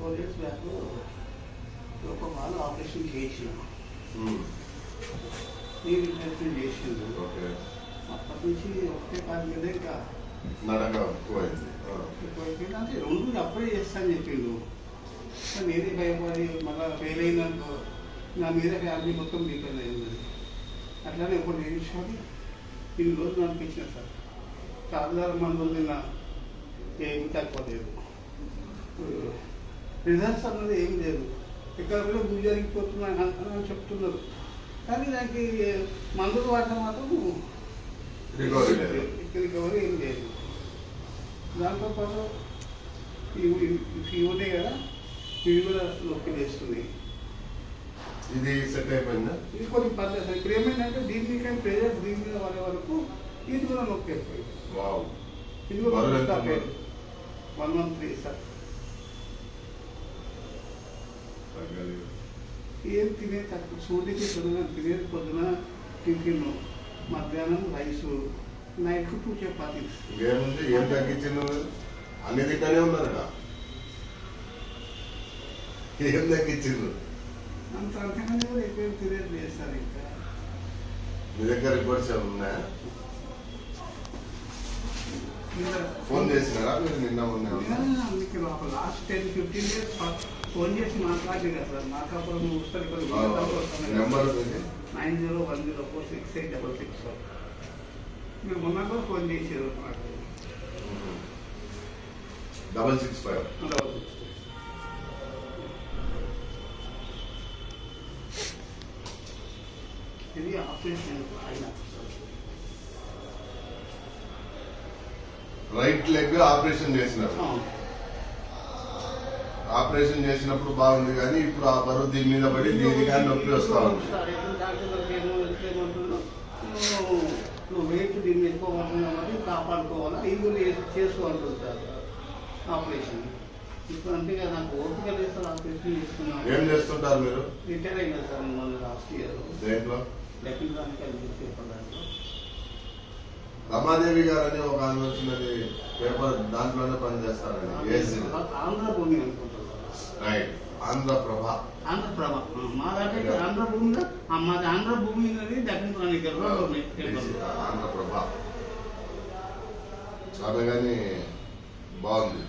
4 years back ఒక వాళ్ళు operation చేసిన ఈ రిప్లేస్మెంట్ చేసిండు. అప్పటి నుంచి ఒకటే కాదు మీద ఇంకా ఎక్కువైపోయింది. అంటే రెండు అప్పుడే చేస్తాను చెప్పిండు. నేనే భయపడి మళ్ళీ ఫెయిల్ అయినాక నా మీద ఫ్యామిలీ మొత్తం డిపెండ్ అయింది. అట్లానే ఇప్పుడు నేర్చుకొని ఇన్ని రోజులు అనిపించిన సార్ సాధారణ మందులు నిన్న ఏమి తక్కువలేదు. రిజల్ట్స్ అన్నది ఏం లేదు. ఇక్కడ కూడా గురి జరిగిపోతున్నాయి అని చెప్తున్నారు. కానీ దానికి మందులు వాడటం మాత్రం రికవరీ ఏం లేదు. దాంతోపాటు ఇవి ఉంటాయి కదా, ఇవి కూడా నొప్పి చేస్తుంది. ఇది సెట్ అయిపోయిందా? ఇది కొన్ని పర్లేదు. ఇక్కడ ఏమైందంటే దీని మీద ప్రెజర్ దీని మీద పడే వరకు ఇది కూడా నొప్పి అయిపోయింది. ఇది కూడా 113 సార్. ఏం తినే తక్కువ సూర్యుడికి తినేది పొద్దున టిఫిన్, మధ్యాహ్నం రైసు, నైట్ 2 చపాతీస్. ఏముంది ఏం తగ్గించింది? అన్ని తింటానే ఉన్నారట. ఏం తగ్గించింది? అంత అంతమంది కూడా ఎక్కువ తినేది లేదు సార్. ఇంకా మీ దగ్గర రిపోర్ట్స్ ఉన్నాయా? ఫోన్ చేసినారా మీరు? నిన్న మీకు లాస్ట్ 10-15 days ఫోన్ చేసి మాట్లాడి కదా సార్. మార్కాపురం వస్తారు ఇక్కడ 9010468666. మీరు మొన్న కూడా ఫోన్ చేసారు నాకు. 665. ఇది ఆపరేషన్ అయినా రైట్ లెగ్ ఆపరేషన్ చేసినారు. ఆపరేషన్ చేసినప్పుడు బాగుంది, కానీ ఇప్పుడు ఆ బరువు దీని మీద పడి దీని కానీ నొప్పి వస్తా ఉంది. నువ్వు వెయిట్ దీన్ని ఎక్కువమంటున్నామని కాపాడుకోవాలా, ఇది కూడా చేసుకోవాలంటుంది సార్ ఆపరేషన్. ఇప్పుడు అంటే నాకు ఓపిక లేదు సార్. ఆపరేషన్ చేసుకున్నాను. ఏం చేస్తుంటారు మీరు? రిటైర్ అయినా సార్ మొన్న లాస్ట్ ఇయర్. దేంట్లో? లెక్కించడానికి చెప్పడానికి. రమాదేవి గారు అని ఒక ఆమె వచ్చినది పేపర్, దాంట్లోనే పనిచేస్తారండి. ఆంధ్రభూమి అనుకుంటున్నారు. రైట్, ఆంధ్రప్రభ. ఆంధ్రప్రభ మా దగ్గర ఆంధ్రభూమిలో మాది ఆంధ్రభూమి అనేది దక్షిణ ఆంధ్రప్రభ. ఆమె కానీ బాగుంది.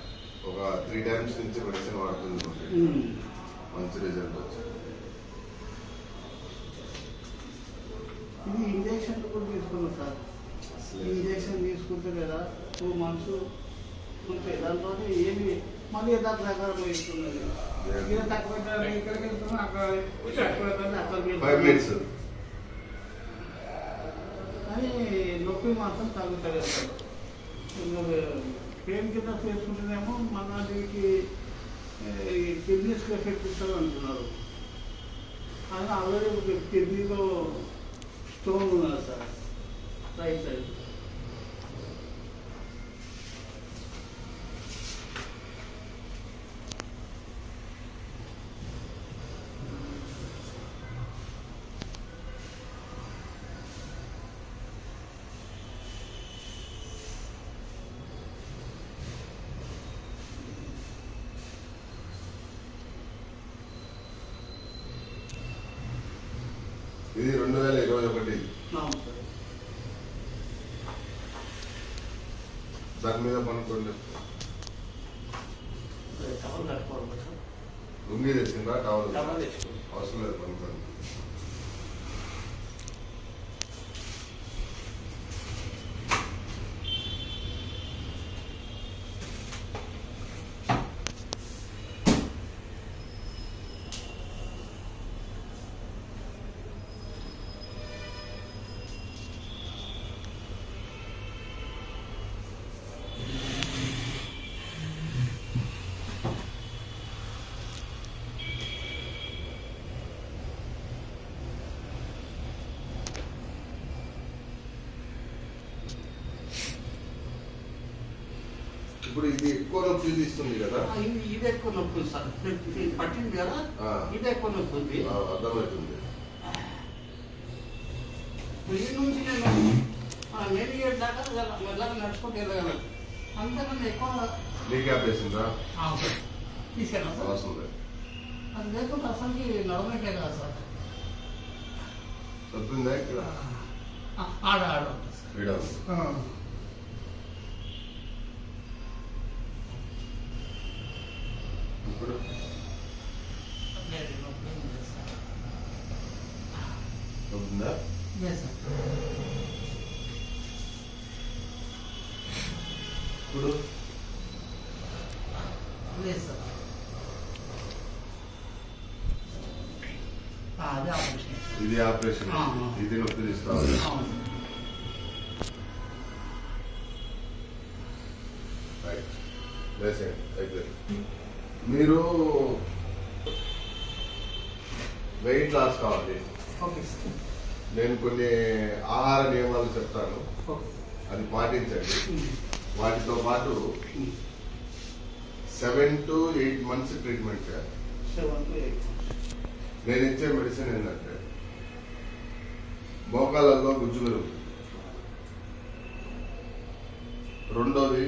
ఒక 3 times నుంచి మెడిసిన్ వాడుతుంది. మంచి రిజల్ట్ వచ్చింది. ఇది ఇంజక్షన్ కూడా తీసుకున్నాం సార్. ఇంజక్షన్ తీసుకుంటే కదా 2 months ఉంటాయి. దాంతో ఏమి మళ్ళీ యథాప్రకారం ఇస్తున్నది. తక్కువ ఇక్కడికి వెళ్తున్నా అక్కడ 5 minutes. కానీ నొప్పి మాత్రం తగ్గుతుంది సార్. పెయిన్ కింద చేసుకుంటేనేమో మన దీనికి కిడ్నీస్కి ఎఫెక్ట్ ఇస్తుంది అంటున్నారు. కానీ ఆల్రెడీ కిడ్నీలో స్టోన్ ఉన్నది సార్ రైట్ సైడ్. ఇది 2021. దాని మీద పనుకోండి. లుంగి తెచ్చిందా? టవల్ అవసరం లేదు, పనుకోండి. ఇప్పుడు ఇది ఎక్కువ నొప్పి తీస్తుంది కదా? ఇది ఎక్కువ నొప్పి సార్. పట్టింది కదా, ఇది ఎక్కువ నొప్పి ఉంది. అర్థమవుతుంది. ఈ నుంచి నేను నేవిగేట్ దాకా మెల్లగా నడుచుకుంటూ వెళ్ళగలను. అంతకన్నా ఎక్కువ నీ క్యాప్ వేసిందా? తీసుకెళ్ళా సార్ అవసరం లేదు. అది లేకుండా అసలుకి నడవనట్లే కదా సార్. చెప్పిందా ఇక్కడ ఆడ ఉంటుంది సార్. ఈడ ఉంది. ఇప్పుడు లేదు నొప్పి లేదు సార్. చెప్తుందా? లేదు సార్. ఇప్పుడు లేదు సార్. అదే ఆపరేషన్. ఇది ఆపరేషన్. ఇది నొప్పి తీసుకోవాలి. అవును. రైట్. లేసేయండి అయిపోయింది. మీరు వెయిట్ లాస్ కావాలి. Okay sir. నేను కొన్ని ఆహార నియమాలు చెప్తాను, ఓకే. అది పాటించండి. వాటితో పాటు 7 to 8 months ట్రీట్మెంట్ చేయాలి. 7 to 8. నేను ఇచ్చే మెడిసిన్ ఏంటంటే మోకాళ్ళల్లో గుజ్జు పెరుగుతుంది. రెండోది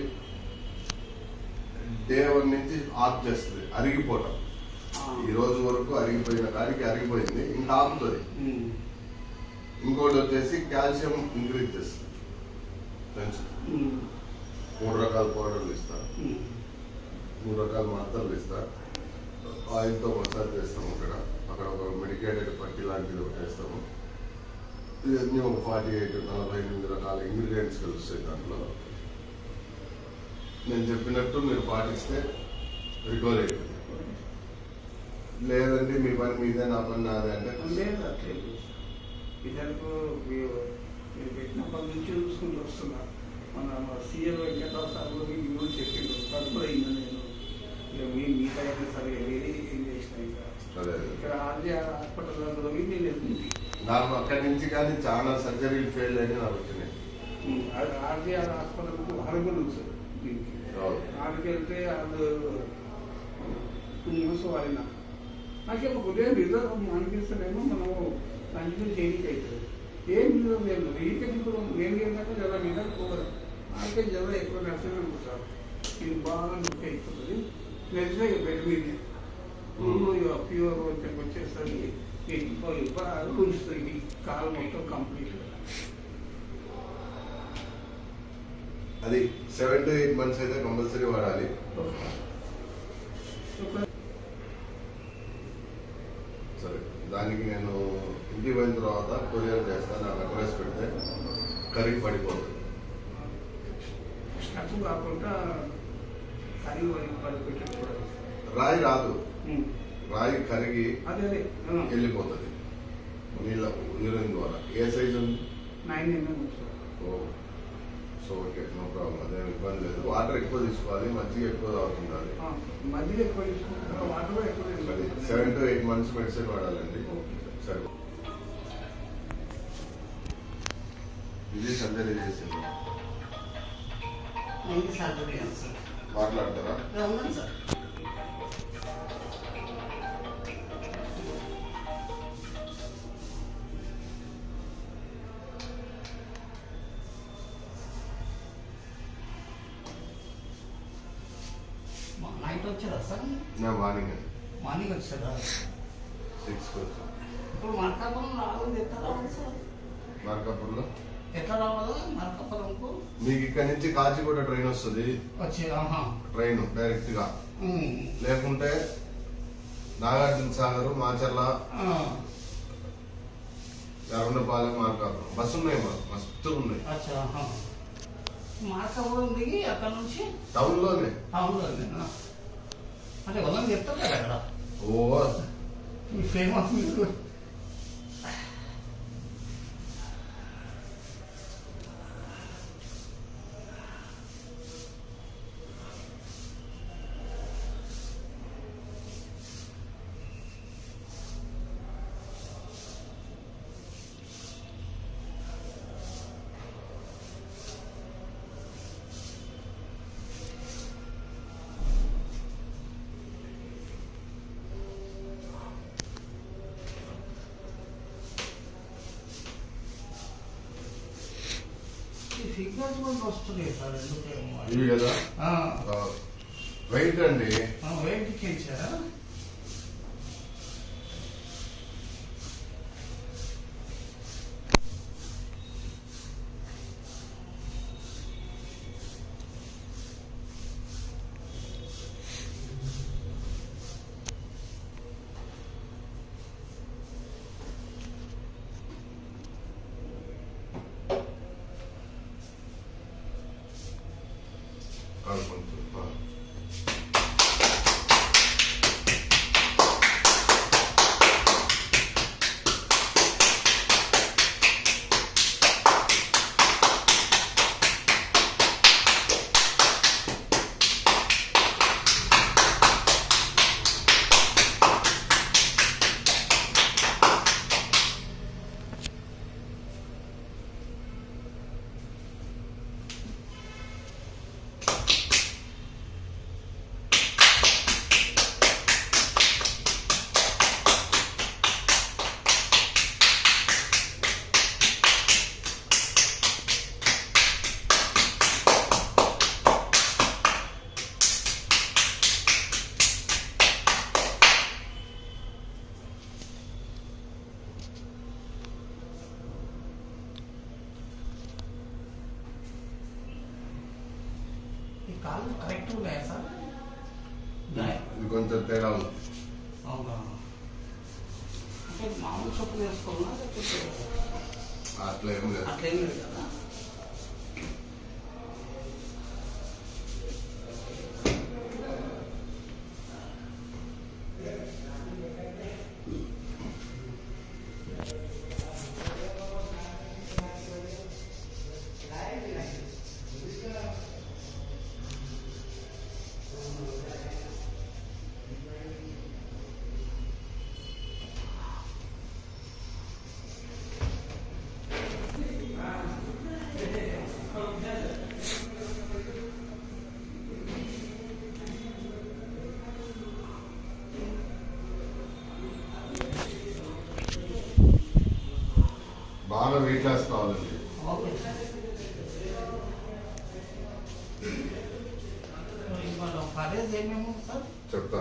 డే 1 నుంచి ఆఫ్ చేస్తుంది, అరిగిపోవటం. ఈ రోజు వరకు అరిగిపోయిన కాడికి అరిగిపోయింది, ఇంకా ఆపుతుంది. ఇంకోటి వచ్చేసి కాల్షియం ఇంక్రీజ్ చేస్తుంది, పెంచుతుంది. 3 రకాల పౌడర్లు ఇస్తా, 3 రకాల మాత్రలు ఇస్తా. ఆయిల్తో మసాజ్ చేస్తాము. అక్కడ ఒక మెడికేటెడ్ పట్టి లాంటిది ఒకటి వేస్తాము. ఇవన్నీ ఒక 48-48 రకాల ఇంగ్రీడియంట్స్ కలుస్తాయి దాంట్లో. నేను చెప్పినట్టు మీరు పాటిస్తే రికవర్ అవుతుంది. లేదండి మీ పని మీదే నా పని నాదే అంటే లేదు అట్లేదు. ఇద్దరు మీరు పెట్టినప్పటి నుంచి చూసుకుంటూ వస్తున్నారు. మన సీఎల్ వెంకటరావు సార్ కూడా చెప్పిండు, కడుపులో అయింది. నేను మీ తయారు సరే వేరే ఏం చేసిన ఇక్కడ ఆర్జీఆర్ హాస్పిటల్లో కూడా నేను వెళ్తుంది. నాకు అక్కడి నుంచి కానీ చాలా సర్జరీలు ఫెయిల్ అయినా నాకు వచ్చినాయి. ఆర్జీఆర్ హాస్పిటల్కు హరగులు సార్. దీనికి ఆడికి వెళ్తే వాళ్ళు 2 months వాడినా నాకు ఒక ఉదయం రిజర్వ్ అనిపిస్తేనేమో మనము కంటిన్యూ చేయడానికి అవుతుంది. ఏం రిజర్వ్ లేదు. వీకెండ్ ఇప్పుడు నేను ఏంటంటే జర రిజర్వ్ పోగలరు. నాకే జర ఎక్కువ నష్టమే అనుకుంటారు. ఇది బాగా నొప్పి అయిపోతుంది. నెక్స్ట్ బెడ్ మీదే ప్యూర్ వచ్చేసరికి ఉంచుతుంది. కాలు మొత్తం కంప్లీట్. అది 7 to 8 months అయితే కంపల్సరీ వాడాలి. సరే, దానికి నేను ఇంటికి పోయిన తర్వాత కొరియర్ చేస్తాను. నాకు అడ్రస్ పెడితే కరిగి పడిపోతుంది. స్టక్ కాకుండా కరిగి పడిపెట్టి రాయి రాదు, రాయి కరిగి అదే వెళ్ళిపోతుంది నీళ్ళ యూరిన్ ద్వారా. ఏ సైజ్ ఉంది? 9 mm. So okay, no problem, అదేం ఇబ్బంది లేదు. వాటర్ ఎక్కువ తీసుకోవాలి, మజ్జిగ ఎక్కువ తాగుతుండాలి. మధ్య ఎక్కువ తీసుకుంటాం, వాటర్ కూడా ఎక్కువ తీసుకోవాలి. 7 to 8 months మెడిసిన్ వాడాలండి. సరే, ఇది సర్జరీ చేసింది. ఇది సర్జరీ సార్. మాట్లాడతారా? అవును సార్. నైట్ వచ్చారా సార్? మార్నింగ్ వచ్చారా? 6కి వచ్చాను. ఇప్పుడు మార్కాపురం రావాలి, ఎట్లా రావాలి సార్? మార్కాపురంలో ఎట్లా రావాలా మార్కాపురంకు? మీకు ఇక్కడ నుంచి కాచిగూడ ట్రైన్ వస్తుంది. ట్రైన్ డైరెక్ట్ గా, లేకుంటే నాగార్జున సాగర్, మాచర్ల, ఎర్రగొండపాలెం, మార్కాపురం బస్సు ఉన్నాయి. మస్తు ఉన్నాయి. మార్కాపురం దిగి అక్కడ నుంచి టౌన్ లోనే అంటే వదలని చెప్తారు కదా అక్కడ. ఓ ఫేమస్ మీకు. ఇవి కదా వెయిట్ అండి. వెయిట్ ఇచ్చారా? కాళ్ళు కరెక్ట్ ఉన్నాయా సార్? ఇది కొంచెం తేడా ఉంది. అవునా? అంటే మామూలు చెప్పులు వేసుకోవాలా లేకపోతే అట్లా ఏం లేదు. అట్లా ఏం లేదు కదా. బాగా వెయిట్ లాస్ కావాలండి. చెప్తా.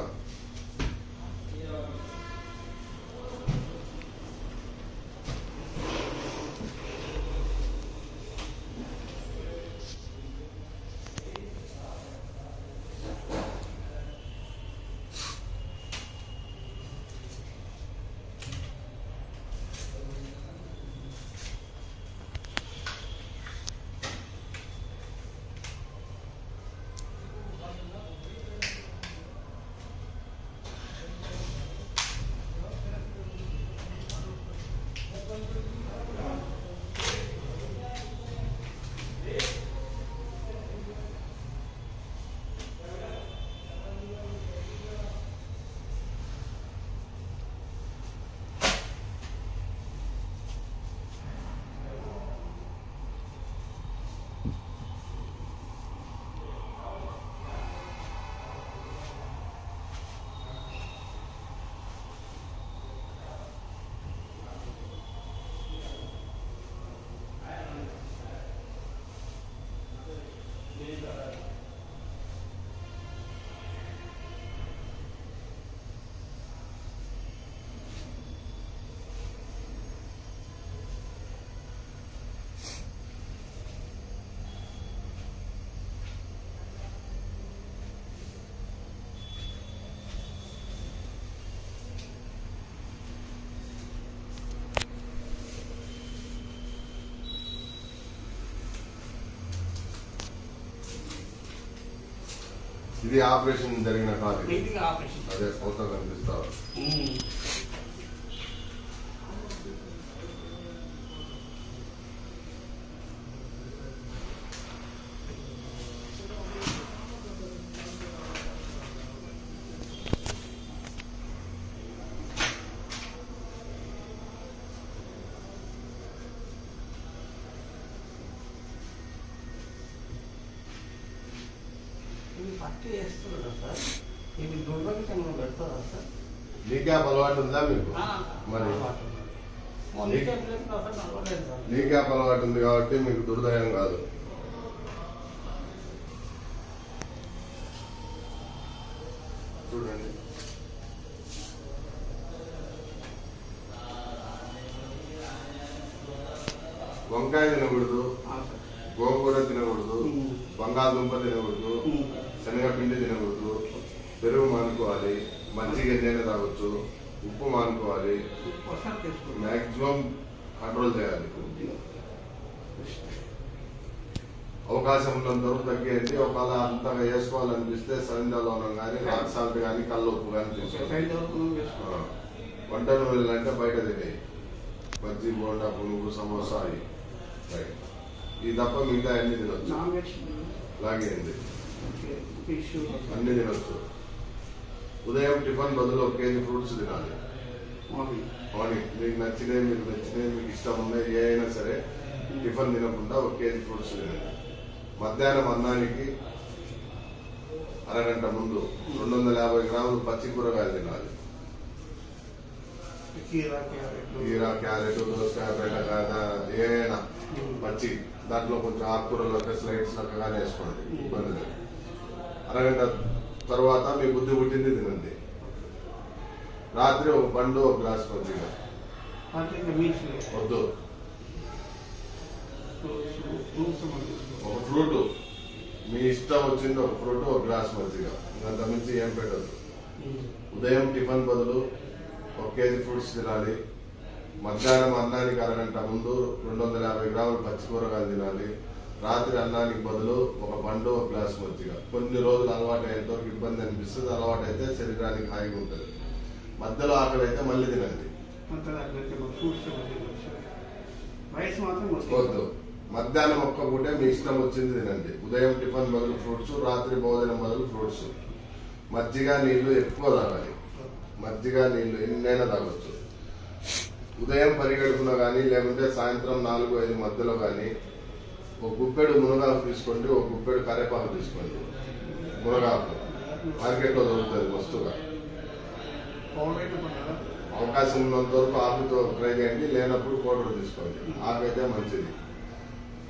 ఇది ఆపరేషన్ జరిగిన కాదు. అదే ఫోటో కనిపిస్తా. నీ క్యాప్ అలవాటు ఉందా మీకు? మరి నీ క్యాప్ అలవాటు ఉంది కాబట్టి మీకు దుర్దయం కాదు. చూడండి. వంకాయ తినకూడదు, గోంగూర తినకూడదు, బంగాళదుంప తినకూడదు, శనగపిండి తినకూడదు, పెరుగు మానుకోవాలి, మజ్జిగ ఎన్నైనా తాగొచ్చు, ఉప్పు మానుకోవాలి, మ్యాక్సిమం కంట్రోల్ చేయాలి. అవకాశం ఉన్నంత వరకు తగ్గేయండి. ఒకవేళ అంతగా వేసుకోవాలనిపిస్తే సైంధవనం కానీ రాక్ సాల్ట్ కానీ కళ్ళు ఉప్పు కానీ తీసుకోవాలి. వంట నూనెలు అంటే బయట తినేయి, బజ్జీ, బోండా, పునుగు, సమోసా అవి ఈ తప్ప మిగతా అన్ని తినొచ్చు. లాగేయండి, అన్ని తినొచ్చు. ఉదయం టిఫిన్ బదులు 1 కేజీ ఫ్రూట్స్ తినాలి. మార్నింగ్ మీకు నచ్చినవి మీకు ఇష్టం ఉన్నాయి ఏ అయినా సరే టిఫిన్ తినకుండా 1 కేజీ ఫ్రూట్స్ తినండి. మధ్యాహ్నం అన్నానికి అరగంట ముందు 250 గ్రాములు పచ్చి కూరగాయలు తినాలి. కీరా, క్యారెట్, దోసకాయ, బెండకాయ ఏదైనా పచ్చి, దాంట్లో కొంచెం ఆకుకూరలు స్లైడ్స్ లెక్కగానే వేసుకోండి, ఇబ్బంది లేదు. అరగంట తర్వాత మీ బుద్ధి పుట్టింది తినండి. రాత్రి 1 పండు 1 గ్లాస్ మజ్జిగ వద్దు. 1 ఫ్రూట్ మీ ఇష్టం వచ్చింది, 1 ఫ్రూట్ 1 గ్లాస్ మజ్జిగ, అంత మించి ఏం పెట్టద్దు. ఉదయం టిఫిన్ బదులు 1 కేజీ ఫ్రూట్స్ తినాలి. మధ్యాహ్నం అన్నానికి అరగంట ముందు 250 గ్రాములు పచ్చి కూరగాయలు తినాలి. రాత్రి అన్నానికి బదులు 1 పండు 1 గ్లాస్ మజ్జిగ. కొన్ని రోజులు అలవాటు అయ్యేంతవరకు ఇబ్బంది అనిపిస్తుంది, అలవాటు అయితే శరీరానికి హాయిగా ఉంటుంది. మధ్యలో ఆకలి అయితే మళ్ళీ తినండి, వద్దు. మధ్యాహ్నం 1 పూటే మీ ఇష్టం వచ్చింది తినండి. ఉదయం టిఫిన్ బదులు ఫ్రూట్స్, రాత్రి భోజనం బదులు ఫ్రూట్స్. మజ్జిగ నీళ్లు ఎక్కువ తాగాలి, మజ్జిగ నీళ్లు ఎన్నైనా తాగొచ్చు. ఉదయం పరిగెడుకున్నా కానీ లేకుంటే సాయంత్రం 4-5 మధ్యలో కానీ 1 గుప్పెడు మునగాకు తీసుకోండి, 1 గుప్పెడు కరేపాకు తీసుకోండి. మునగాకు మార్కెట్లో దొరుకుతుంది మస్తుగా. అవకాశం ఉన్నంత వరకు ఆకుతో ట్రై చేయండి, లేనప్పుడు పౌడర్ తీసుకోండి. ఆకైతే మంచిది.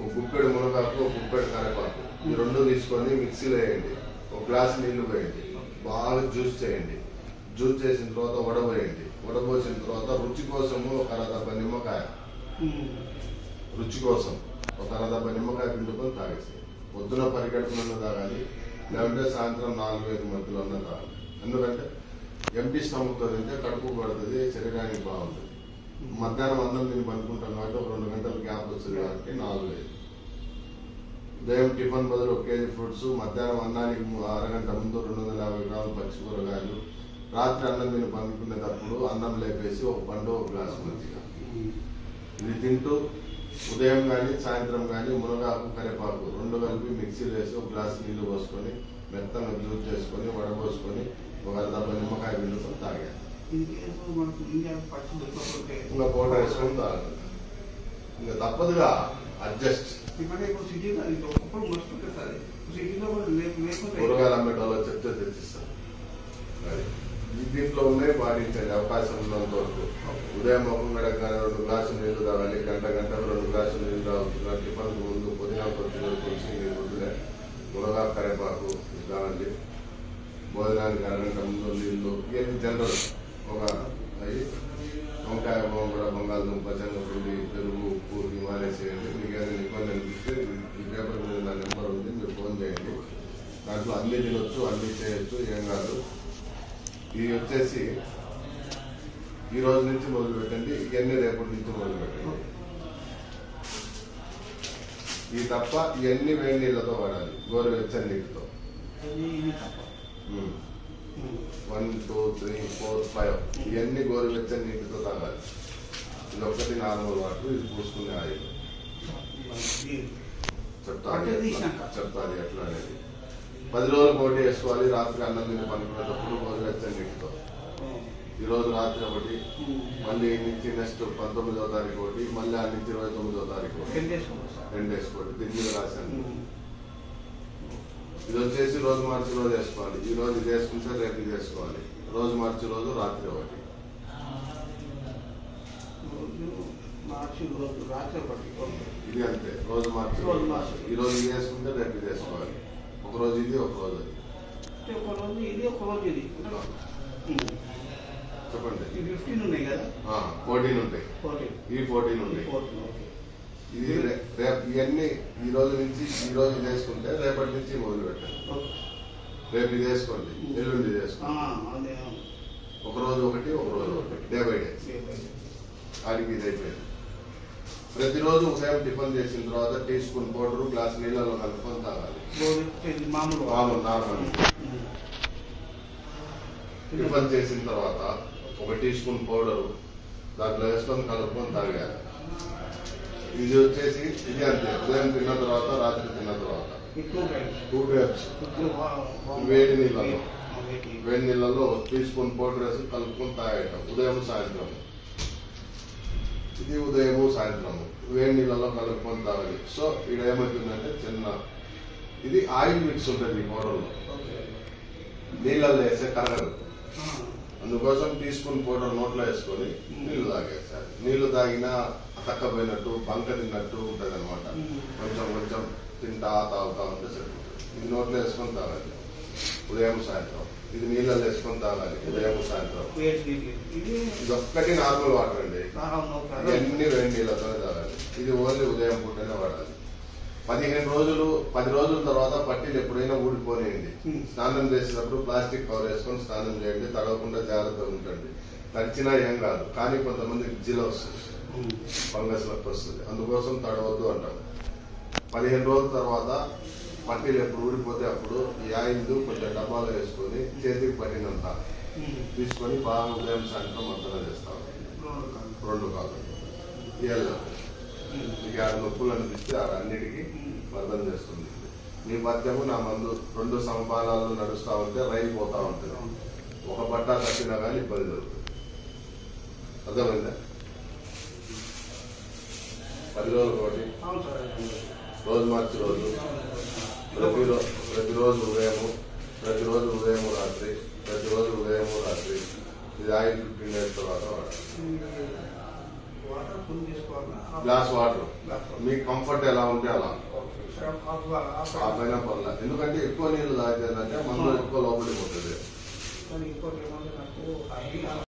1 గుప్పెడు మునగాకు, 1 గుప్పెడు కరేపాకు, ఈ 2 తీసుకొని మిక్సీలో వేయండి. 1 గ్లాస్ నీళ్లు పోయండి, బాగా జ్యూస్ చేయండి. జ్యూస్ చేసిన తర్వాత వడబోయండి. వడబోసిన తర్వాత రుచి కోసము 1 అరదబ్బ నిమ్మకాయ, రుచి కోసం 1 అరదబ్బ నిమ్మకాయ పిండుకొని తాగేసి పొద్దున పరిగెడుకున్న తాగాలి, లేదంటే సాయంత్రం 4-5 మధ్యలో ఉన్న తాగాలి. ఎందుకంటే ఎంటీ స్టమక్తో తింటే కడుపు పడుతుంది, శరీరానికి బాగుంటుంది. మధ్యాహ్నం అన్నం తిని పనుకుంటాం కాబట్టి 2 గంటల గ్యాప్ వస్తుంది కాబట్టి 4-5. ఉదయం టిఫిన్ బదులు 1 కేజీ ఫ్రూట్స్, మధ్యాహ్నం అన్నానికి అరగంట ముందు 250 గ్రాములు పచ్చి కూరగాయలు, రాత్రి అన్నం తిని పనుకునేటప్పుడు అన్నం లేపేసి 1 పండు 1 గ్లాస్ మజ్జిగ. ఇది తింటూ ఉదయం కానీ సాయంత్రం కానీ మునగాకు, కరివేపాకు 2 కలిపి మిక్సీలో వేసి 1 గ్లాస్ నీళ్లు పోసుకొని మెత్తగా జ్యూస్ చేసుకొని వడపోసుకొని 1 అరదబ్బ నిమ్మకాయ పిండుకొని తాగాలి. ఇంకా పౌడర్ వేసుకొని తాగాలి. ఇంకా తప్పదుగా అడ్జస్ట్. కూరగాయలు అమ్మేటోళ్ళు చెప్తే తెచ్చిస్తారు. దీంట్లో ఉన్నాయి, పాటించండి అవకాశం ఉన్నంత వరకు. ఉదయం ముఖం గడగానే 2 గ్లాసులు నీళ్లు తాగాలి, గంటకు 2 గ్లాసులు నీళ్లు తాగుతున్నారు. టిఫిన్ ముందు పుదీనా కొత్తిమీర పులుసు ముందులే మునగాకు కరేపాకు తాగండి. భోజనానికి అరగంట ముందు నీళ్లు. ఇవన్నీ జనరల్ ఒక అవి వంకాయ, గోంగూర, బంగాళదుంప, శనగపిండి, పెరుగు, ఉప్పు ఇవి మానేసేయండి. మీకు ఏదైనా ఇబ్బంది అనిపిస్తే ఈ పేపర్ మీద నా నెంబర్ ఉంది, మీరు ఫోన్ చేయండి. దాంట్లో అన్ని తినొచ్చు, అన్ని చేయొచ్చు, ఏం కాదు. ఇది వచ్చేసి ఈ రోజు నుంచి మొదలు పెట్టండి, ఇవన్నీ రేపటి నుంచి మొదలు పెట్టండి. ఈ తప్ప ఇవన్నీ వేడి నీళ్ళతో వాడాలి, గోరువెచ్చని నీటితో. 1, 2, 3, 4, 5 ఇవన్నీ గోరువెచ్చని నీటితో తాగాలి. ఇది ఒకటి నార్మల్ వాటర్, ఇది పూసుకునే ఆయిల్. చెప్తాది ఎట్లా అనేది. 10 రోజులు పోటీ వేసుకోవాలి. రాత్రి అన్నం తిని పనుకునేటప్పుడు గోరువెచ్చని నీటితో. ఈరోజు రాత్రి ఒకటి, మళ్ళీ నుంచి నెక్స్ట్ 19వ తారీఖు ఒకటి, మళ్ళీ ఆ నుంచి 29వ తారీఖు 2 వేసుకోండి. దీని మీద రాశాను. ఇది వచ్చేసి రోజు మార్చి రోజు వేసుకోవాలి. ఈ రోజు ఇది వేసుకుంటే రేపు ఇది వేసుకోవాలి. రోజు మార్చి రోజు రాత్రి ఒకటి. ఇది అంతే, రోజు మార్చి రోజు. ఈ రోజు ఇది వేసుకుంటే రేపు ఇది వేసుకోవాలి. ఒక రోజు ఇది, ఒక రోజు అది. రోజు ఇది చెప్పండి. 15 ఉన్నాయి కదా, 14 ఉంటాయి, ఈ 14 ఉంటాయి. ఇది రేపు ఇవన్నీ ఈ రోజు నుంచి ఈ రోజు చేసుకుంటే రేపటి నుంచి మొదలు పెట్టండి. రేపు ఇది వేసుకోండి, ఎల్లుండి చేసుకోండి. ఒక రోజు ఒకటి, డే బై డే. ఆడికి ఇది అయిపోయింది. ప్రతిరోజు ఉదయం టిఫిన్ చేసిన తర్వాత టీ స్పూన్ పౌడర్ గ్లాస్ నీళ్ళలో కలుపుకొని తాగాలి. నార్మల్ టిఫిన్ చేసిన తర్వాత 1 టీ స్పూన్ పౌడరు దాంట్లో వేసుకొని కలుపుకొని తాగాలి. ఇది వచ్చేసి ఇది అంతే. ఉదయం తిన్న తర్వాత, రాత్రి తిన్న తర్వాత 2 డ్రాప్స్ వేడి నీళ్ళలో 1 టీ స్పూన్ పౌడర్ వేసి కలుపుకొని తాగేయటం ఉదయం సాయంత్రం. ఇది ఉదయము సాయంత్రము వేడి నీళ్ళలో కలుపుకొని తాగాలి. సో ఇక్కడ ఏమవుతుందంటే ఇది ఆయిల్ మిక్స్ ఉంటుంది ఈ పౌడర్లో, నీళ్ళల్లో వేస్తే కరగదు. అందుకోసం టీ స్పూన్ పౌడర్ నోట్లో వేసుకొని నీళ్లు తాగేస్తారు. నీళ్లు తాగినా తక్కపోయినట్టు బంక తిన్నట్టు ఉంటుంది అనమాట. కొంచెం తింటా తాగుతా ఉంటే సరిపోతుంది. ఇది నోట్లో వేసుకొని తాగాలి ఉదయం సాయంత్రం. ఇది నీళ్ళలో వేసుకొని తాగాలి ఉదయం సాయంత్రం. ఇది ఒక్కటి నార్మల్ వాటర్ అండి, ఇవన్నీ వేడి నీళ్ళతోనే తాగాలి. ఇది ఓన్లీ ఉదయం పూటనే వాడాలి. 10 రోజుల తర్వాత పట్టీలు ఎప్పుడైనా ఊడిపోనేయండి. స్నానం చేసేటప్పుడు ప్లాస్టిక్ కవర్ వేసుకొని స్నానం చేయండి. తడవకుండా జాగ్రత్తగా ఉంటండి. తడిచినా ఏం కాదు, కానీ కొంతమందికి జిల వస్తుంది, ఫంగస్ వస్తుంది. అందుకోసం తడవద్దు అంటాం. 15 రోజుల తర్వాత పట్టీలు ఎప్పుడు ఊడిపోతే అప్పుడు ఈ ఆయిల్ కొంచెం డబ్బాలో వేసుకొని చేతికి పట్టినంత తీసుకొని బాగా ఉదయం సాయంత్రం మంతనం చేస్తాం. 2 కాదు ఇవాళ మీకు 6 నొప్పులు అనిపిస్తే అన్నిటికీ అర్థం చేస్తుంది. మీ పద్యము నా మందు 2 సమపాలాలు నడుస్తూ ఉంటే రైలు పోతా ఉంటుంది. ఒక పట్టా తప్పినా కానీ ఇబ్బంది జరుగుతుంది. అర్థమైందా? 10 రోజులు ఒకటి, రోజు మార్చి రోజు, ప్రతిరోజు ఉదయము రాత్రి, ఇది ఆయిల్ 15 డేస్ తర్వాత గ్లాస్ వాటర్ మీకు కంఫర్ట్ ఎలా ఉంటే అలా హాఫ్ అయినా పర్లేదు. ఎందుకంటే ఎక్కువ నీళ్లు తాగితే మందు ఎక్కువ లోపలికి పోతుంది.